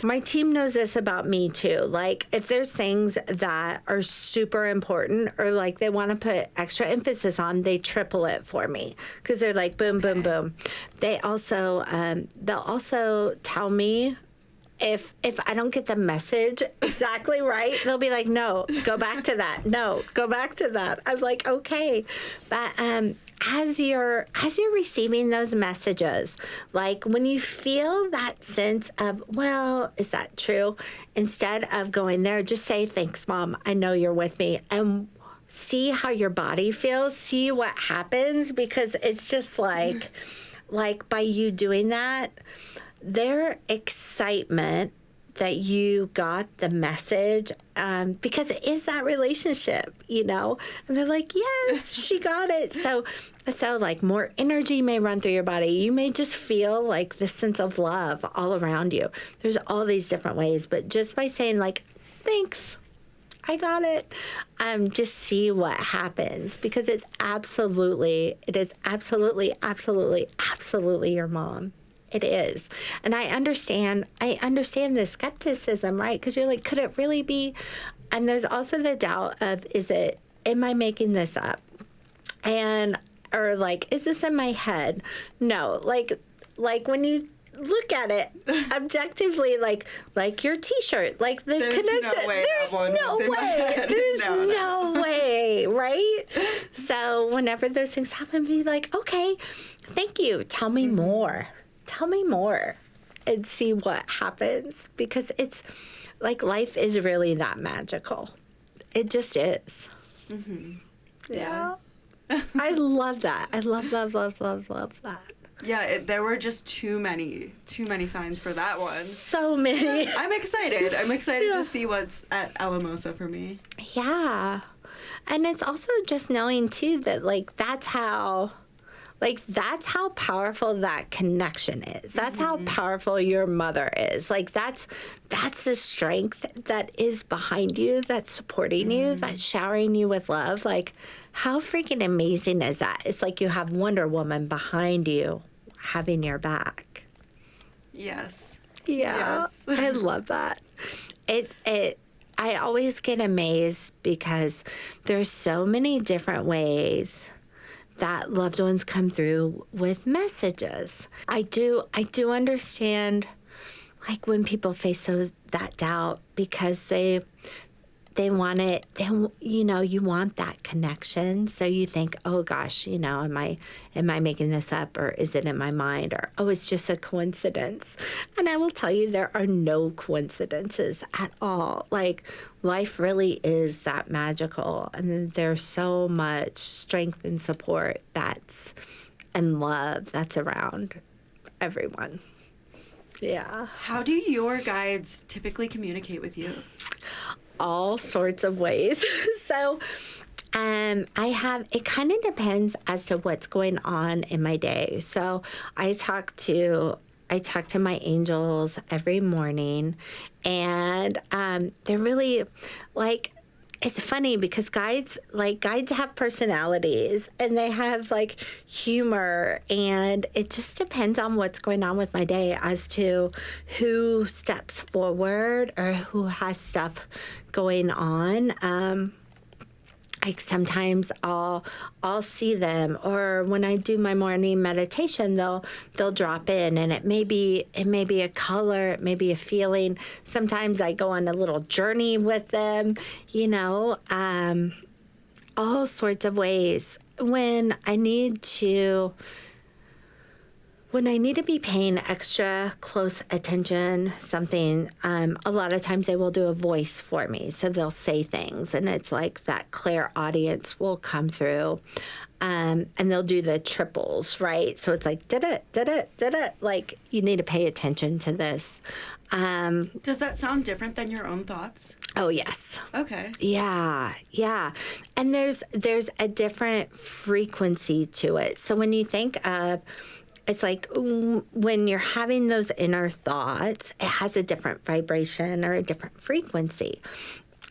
My team knows this about me too. Like if there's things that are super important or like they want to put extra emphasis on, they triple it for me because they're like boom, boom, boom. They also they'll also tell me if I don't get the message exactly right, they'll be like, no, go back to that. No, go back to that. I'm like, okay. But as you're receiving those messages, like when you feel that sense of, well, is that true? Instead of going there, just say, thanks, Mom. I know you're with me. And see how your body feels. See what happens, because it's just like by you doing that, their excitement that you got the message, because it is that relationship, you know? And they're like, yes, she got it. So like more energy may run through your body. You may just feel like this sense of love all around you. There's all these different ways, but just by saying like, thanks, I got it, just see what happens, because it is absolutely your mom. It is. And I understand the skepticism, right? Because you're like, could it really be? And there's also the doubt of, am I making this up? Or like, is this in my head? No, like when you look at it objectively, like your T-shirt, like the connection. There's no way. There's no way, right? So whenever those things happen, be like, okay, thank you. Tell me more. Tell me more and see what happens, because it's like life is really that magical. It just is. Mm-hmm. Yeah. I love that. I love that. Yeah, there were just too many signs for that one. So many. I'm excited to see what's at Alamosa for me. Yeah. And it's also just knowing too that like that's how powerful that connection is. That's how powerful your mother is. Like that's the strength that is behind you, that's supporting you, that's showering you with love. Like how freaking amazing is that? It's like you have Wonder Woman behind you having your back. Yes. Yeah. Yes. I love that. I always get amazed because there's so many different ways that loved ones come through with messages. I do understand, like when people face that doubt, because they want it. You want that connection. So you think, oh gosh, am I making this up, or is it in my mind, or oh, it's just a coincidence. And I will tell you, there are no coincidences at all. Like life really is that magical, and there's so much strength and support and love that's around everyone. Yeah. How do your guides typically communicate with you? All sorts of ways. So it kind of depends as to what's going on in my day. So I talk to my angels every morning, and they're really like, it's funny because guides have personalities, and they have like humor, and it just depends on what's going on with my day as to who steps forward or who has stuff going on. Like sometimes I'll see them, or when I do my morning meditation, they'll drop in, and it may be a color, it may be a feeling. Sometimes I go on a little journey with them, all sorts of ways. When I need to When I need to be paying extra close attention, something, a lot of times they will do a voice for me. So they'll say things, and it's like that clear audience will come through. And they'll do the triples, right? So it's like, did it. Like, you need to pay attention to this. Does that sound different than your own thoughts? Oh, yes. Okay. Yeah. And there's a different frequency to it. So when you think of, it's like when you're having those inner thoughts, it has a different vibration or a different frequency.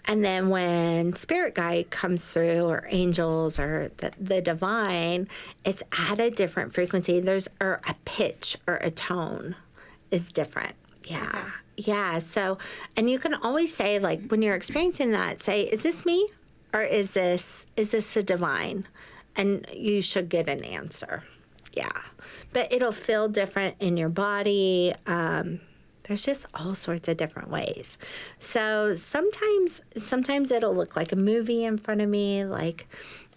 And then when spirit guide comes through, or angels, or the divine, it's at a different frequency. Or a pitch or a tone is different. Yeah. Okay. Yeah. So, and you can always say, like, when you're experiencing that, say, is this me? Or is this a divine? And you should get an answer. Yeah. But it'll feel different in your body. There's just all sorts of different ways. So sometimes it'll look like a movie in front of me, like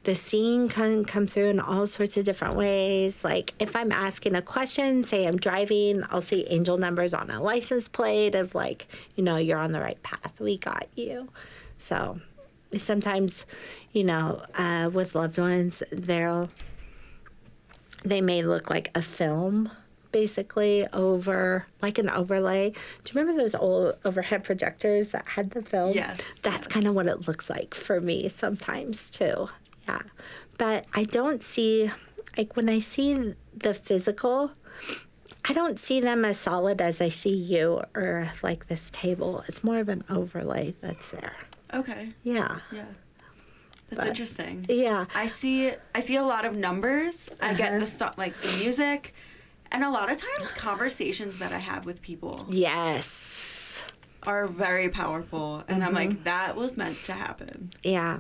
the scene can come through in all sorts of different ways. Like if I'm asking a question, say I'm driving, I'll see angel numbers on a license plate of like, you're on the right path. We got you. So sometimes, with loved ones, they may look like a film, basically, over, like an overlay. Do you remember those old overhead projectors that had the film? Yes. That's kind of what it looks like for me sometimes, too. Yeah. But I don't see, like, when I see the physical, I don't see them as solid as I see you or, like, this table. It's more of an overlay that's there. Okay. Yeah. Yeah. That's interesting. Yeah. I see a lot of numbers. I get the music, and a lot of times conversations that I have with people. Yes. Are very powerful, and I'm like, that was meant to happen. Yeah.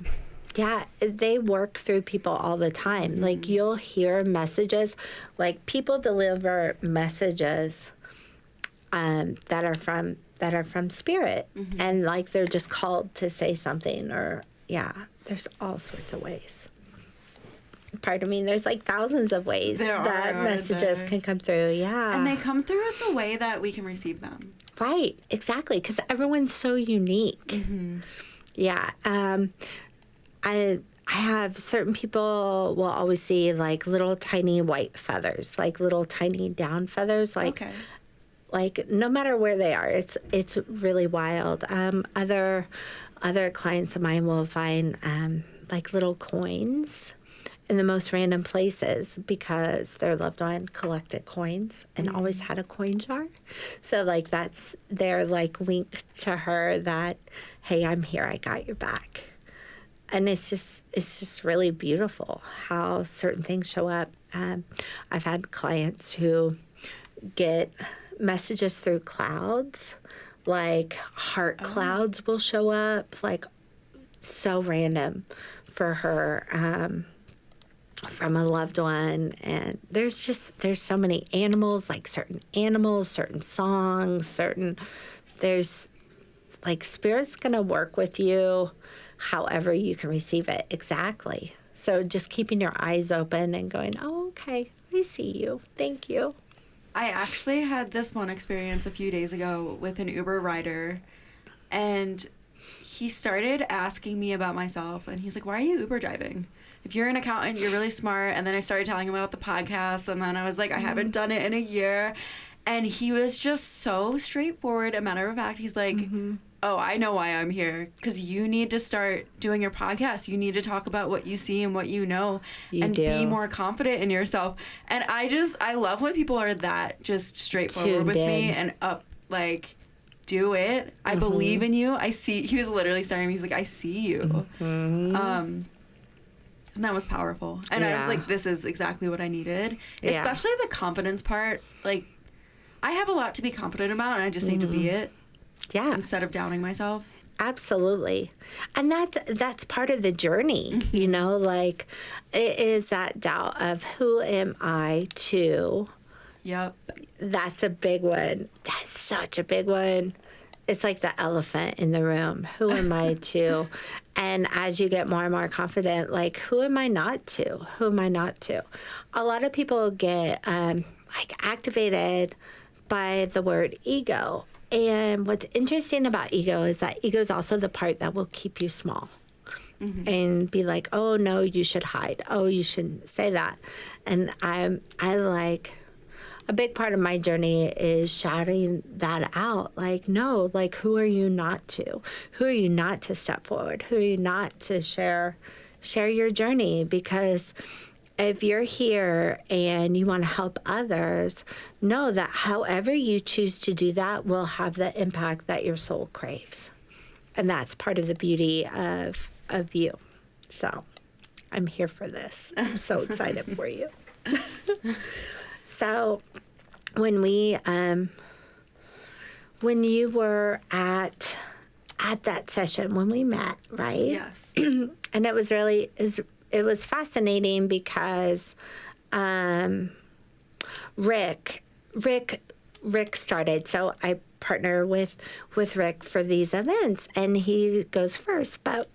Yeah, they work through people all the time. Like, you'll hear messages, like people deliver messages that are from spirit, and like they're just called to say something, or there's all sorts of ways. Pardon me, there's like thousands of ways that messages can come through. Yeah, and they come through in the way that we can receive them. Right, exactly, because everyone's so unique. Yeah. I have certain people will always see like little tiny white feathers, like little tiny down feathers, like no matter where they are, it's really wild. Other clients of mine will find like little coins in the most random places because their loved one collected coins and always had a coin jar. So like that's their like wink to her that, hey, I'm here, I got your back. And it's just really beautiful how certain things show up. I've had clients who get messages through clouds, like heart clouds will show up, like so random for her, from a loved one. And there's so many animals, like certain animals, certain songs, there's like spirit's gonna work with you however you can receive it. Exactly. So just keeping your eyes open and going, oh, okay, I see you. Thank you. I actually had this one experience a few days ago with an Uber rider, and he started asking me about myself, and he's like, why are you Uber driving? If you're an accountant, you're really smart. And then I started telling him about the podcast, and then I was like, I haven't done it in a year. And he was just so straightforward. A matter of fact, he's like, oh, I know why I'm here. Because you need to start doing your podcast. You need to talk about what you see and what you know be more confident in yourself. And I love when people are that just straightforward with me and do it. I believe in you. I see. He was literally staring at me. He's like, I see you. And that was powerful. And I was like, this is exactly what I needed. Yeah. Especially the confidence part. Like, I have a lot to be confident about, and I just need to be it. Yeah. Instead of doubting myself. Absolutely. And that's part of the journey, like it is that doubt of who am I to? Yep. That's a big one. That's such a big one. It's like the elephant in the room. Who am I to? And as you get more and more confident, like, who am I not to? Who am I not to? A lot of people get like activated by the word ego. And what's interesting about ego is that ego is also the part that will keep you small. And be like, oh no, you should hide. Oh, you shouldn't say that. And I like, a big part of my journey is shouting that out. Like, no, like, who are you not to? Who are you not to step forward? Who are you not to share your journey? Because if you're here and you want to help others, know that however you choose to do that will have the impact that your soul craves. And that's part of the beauty of you. So I'm here for this. I'm so excited for you. So when you were at that session, when we met, right? Yes. And it was really, it was fascinating because Rick started. So I partner with Rick for these events, and he goes first. But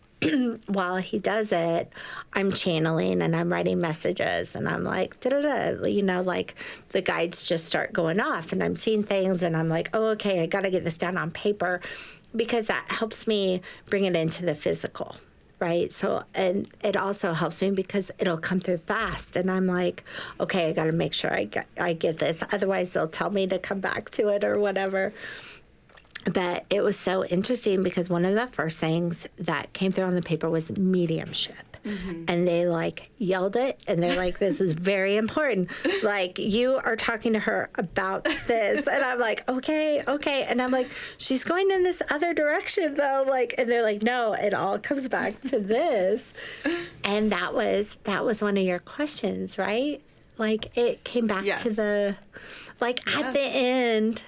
while he does it, I'm channeling and I'm writing messages, and I'm like, da-da-da, you know, like the guides just start going off, and I'm seeing things, and I'm like, oh, okay, I got to get this down on paper, because that helps me bring it into the physical. Right. So, and it also helps me because it'll come through fast. And I'm like, okay, I got to make sure I get this. Otherwise, they'll tell me to come back to it or whatever. But it was so interesting because one of the first things that came through on the paper was mediumship. And they like yelled it, and they're like, this is very important. Like, you are talking to her about this. And I'm like, okay. And I'm like, she's going in this other direction though. Like, and they're like, no, it all comes back to this. And that was one of your questions, right? Like, it came back to the, like, at the end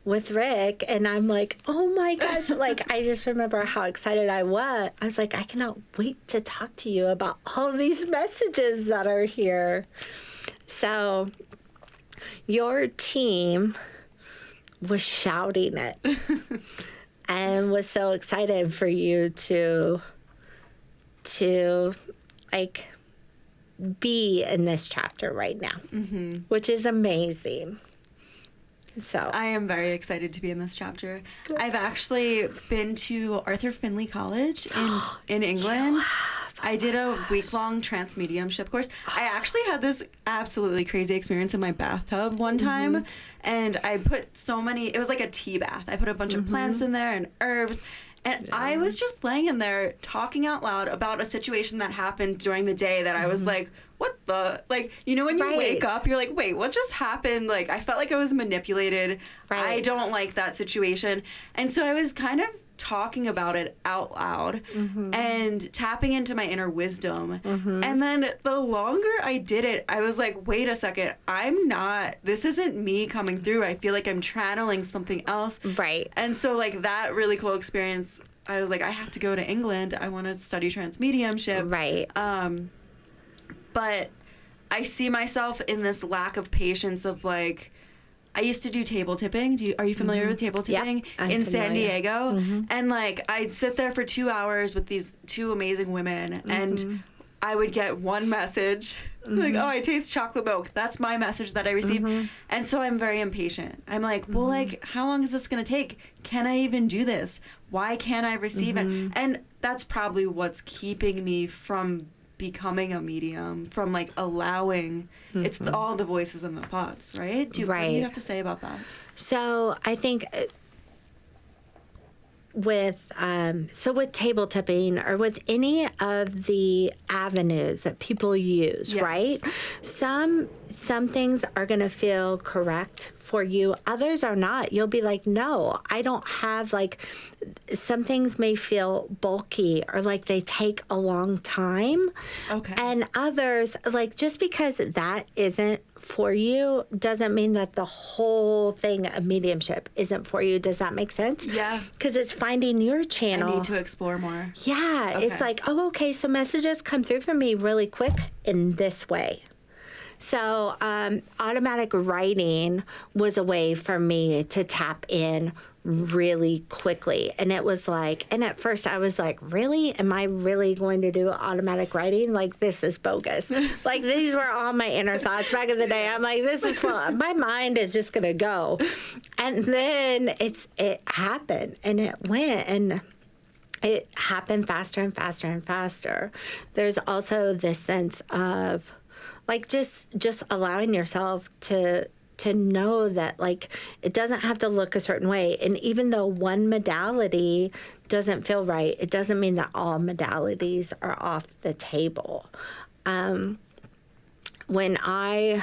with Rick, and I'm like, oh my gosh, like, I just remember how excited I was. I was like, I cannot wait to talk to you about all these messages that are here. So your team was shouting it and was so excited for you to like be in this chapter right now, which is amazing. So I am very excited to be in this chapter. Good. I've actually been to Arthur Findlay College in England. I did a week-long trance mediumship course. I actually had this absolutely crazy experience in my bathtub one time, and I put it was like a tea bath. I put a bunch of plants in there and herbs, and I was just laying in there talking out loud about a situation that happened during the day that I was like, what the, like, you know, when you wake up, you're like, wait, what just happened? Like, I felt like I was manipulated. I don't like that situation. And so I was kind of talking about it out loud and tapping into my inner wisdom. And then the longer I did it, I was like, wait a second, this isn't me coming through. I feel like I'm channeling something else. Right. And so, like, that really cool experience, I was like, I have to go to England. I want to study trance mediumship. Right. But I see myself in this lack of patience of, like, I used to do table tipping. Are you familiar with table tipping? Yep, in San Diego? And, like, I'd sit there for 2 hours with these two amazing women, and I would get one message, like, oh, I taste chocolate milk. That's my message that I receive. And so I'm very impatient. I'm like, well, like, how long is this going to take? Can I even do this? Why can't I receive it? And that's probably what's keeping me from becoming a medium, from, like, allowing it's all the voices and the thoughts, right? What do you have to say about that? So I think with table tipping, or with any of the avenues that people use, right? Some things are going to feel correct for you. Others are not. You'll be like, no, I don't have, like, some things may feel bulky or like they take a long time. Okay. And others, like, just because that isn't for you doesn't mean that the whole thing of mediumship isn't for you. Does that make sense? Yeah. Because it's finding your channel. I need to explore more. Yeah. Okay. It's like, oh, okay, so messages come through for me really quick in this way. So automatic writing was a way for me to tap in really quickly. And it was like, and at first I was like, really? Am I really going to do automatic writing? Like, this is bogus. Like, these were all my inner thoughts back in the day. I'm like, this is full. My mind is just going to go. And then it happened, and it went, and it happened faster and faster and faster. There's also this sense of like just allowing yourself to know that, like, it doesn't have to look a certain way. And even though one modality doesn't feel right, it doesn't mean that all modalities are off the table. When I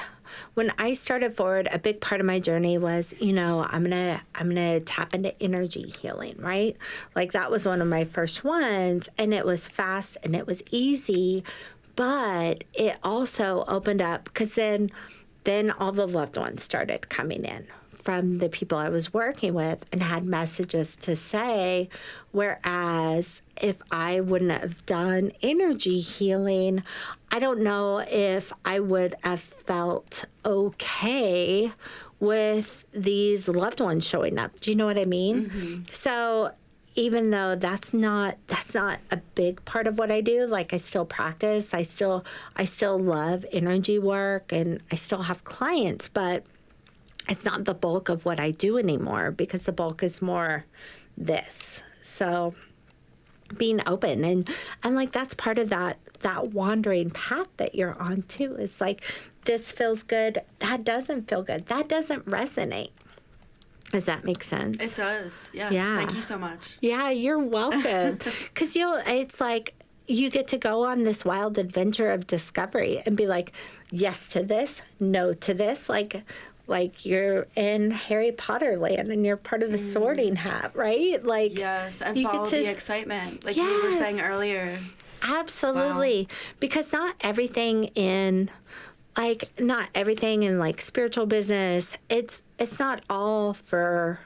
started forward, a big part of my journey was, I'm gonna tap into energy healing, right? Like, that was one of my first ones, and it was fast and it was easy, but it also opened up, because then all the loved ones started coming in from the people I was working with and had messages to say, whereas if I wouldn't have done energy healing, I don't know if I would have felt okay with these loved ones showing up. Do you know what I mean? Mm-hmm. So even though that's not a big part of what I do, like, I still practice, I still love energy work, and I still have clients, but it's not the bulk of what I do anymore, because the bulk is more this. So being open and like, that's part of that wandering path that you're on too. It's like, this feels good, that doesn't feel good, that doesn't resonate. Does that make sense? It does. Yes. Yeah. Thank you so much. Yeah, you're welcome. Because it's like, you get to go on this wild adventure of discovery and be like, yes to this, no to this. Like you're in Harry Potter land and you're part of the Sorting Hat, right? Like, yes, and follow the excitement, like you were saying earlier. Absolutely. Wow. Because not everything in like spiritual business, it's not all for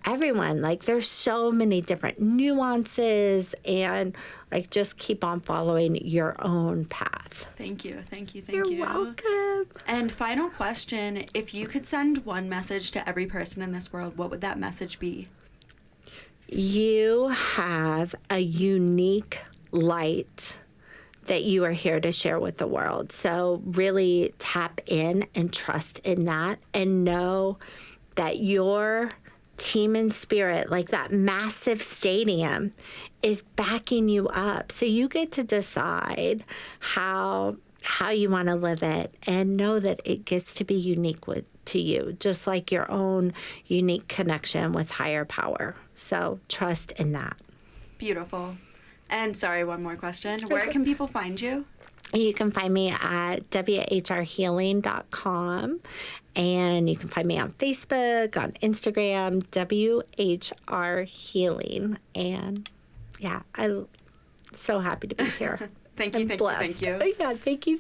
everyone. Like, there's so many different nuances, and like, just keep on following your own path. Thank you. You're welcome. And final question, if you could send one message to every person in this world, what would that message be? You have a unique light that you are here to share with the world. So really tap in and trust in that, and know that your team and spirit, like that massive stadium, is backing you up. So you get to decide how you want to live it, and know that it gets to be unique to you, just like your own unique connection with higher power. So trust in that. Beautiful. And sorry, one more question. Where can people find you? You can find me at whrhealing.com, and you can find me on Facebook, on Instagram, WHR Healing. And yeah, I'm so happy to be here. Thank you. Yeah, thank you.